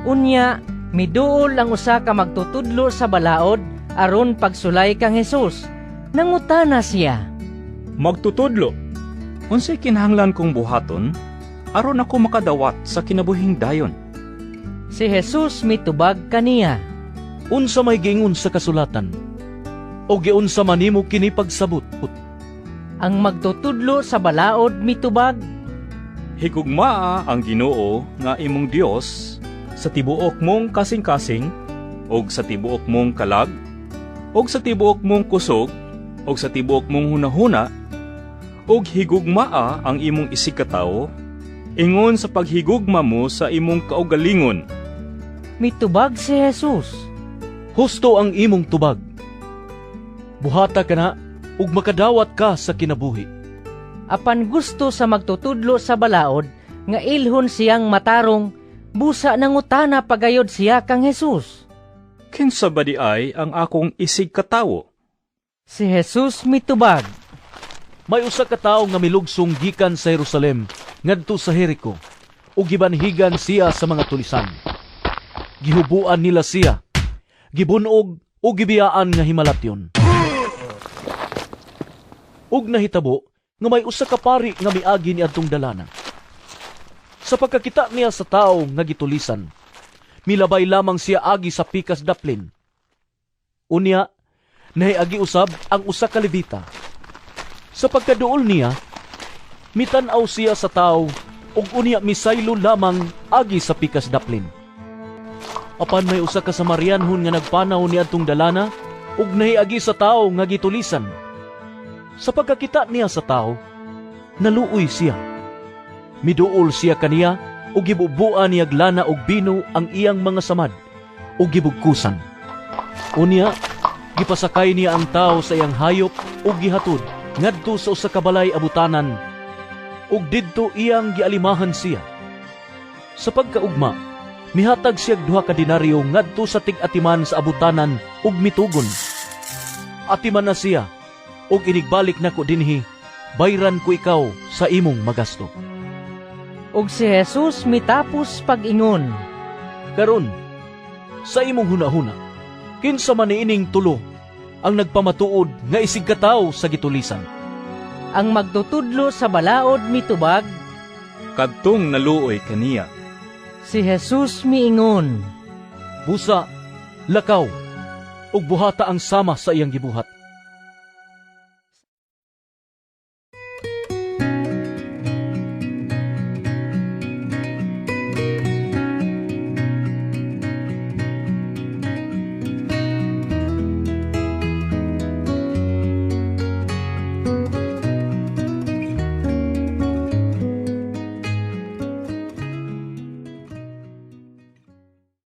Unya, miduol ang usa ka magtutudlo sa balaod aron pagsulay kang Hesus. Nangutana siya, Magtutudlo, unsay kinahanglan kong buhaton aron ako makadawat sa kinabuhing dayon? Si Hesus mitubag kaniya, Unsa may giingon sa kasulatan? O giunsa man nimo kini pagsabot? ang magtutudlo sa balaod mitubag, Higugmaa ang Ginoo nga imong Dios sa tibuok mong kasing-kasing, og sa tibuok mong kalag, og sa tibuok mong kusog, og sa tibuok mong hunahuna, og higugmaa ang imong isikatawo, ingon sa paghigugma mo sa imong kaugalingon. mitubag si Hesus. Husto ang imong tubag. Buhata ka na ug makadawat ka sa kinabuhi. Apan gusto sa magtutudlo sa balaod nga ilhon siyang matarong, busa nangutana pagayod siya kang Hesus. Kinsa ba di ay ang akong isigkatawo? Si Hesus mitubag, May usa ka tawo nga milugsong gikan sa Jerusalem ngadto sa Jerico ug gibanhigan siya sa mga tulisan. Gihubuan nila siya, gibunog ug gibiyaan nga himalatyon. Ug nahitabo nga may usa ka pari nga miagi niadtong dalana. Sa pagkakita niya sa tawo nga gitulisan, milabay lamang siya agi sa pikas daplin. Unya, nahiagi usab ang usa ka Levita. Sa pagkaduol niya, mitan-aw siya sa tawo ug unya misaylo lamang agi sa pikas daplin. Apan may usa ka Samarianhon nga nagpanaw niadtong dalana ug nahiagi sa tawo nga gitulisan. Sa pagkakita niya sa tawo, naluoy siya. Miduol siya kaniya ug gibubuan niya glana og bino ang iyang mga samad ug gibugkusan. Unya, gipasakay niya ang tawo sa iyang hayop ug gihatod ngadto sa usa ka balay abutanan ug didto iyang gialimahan siya. Sa pagkaugma, mihatag siya duha ka denaryo ngadto sa tig-atiman sa abutanan ug mitugon. Atiman na siya ug inigbalik nako dinhi, bayran ko ikaw sa imong magasto. ug si Hesus mitapos pag-ingon, Karon, sa imong hunahuna, kinsa man niining tulo ang nagpamatuod nga isigkataw sa gitulisan? ang magtutudlo sa balaod mitubag, Kadtong naluoy kaniya. si Hesus miingon, Busa, lakaw, ug buhata ang sama sa iyang gibuhat.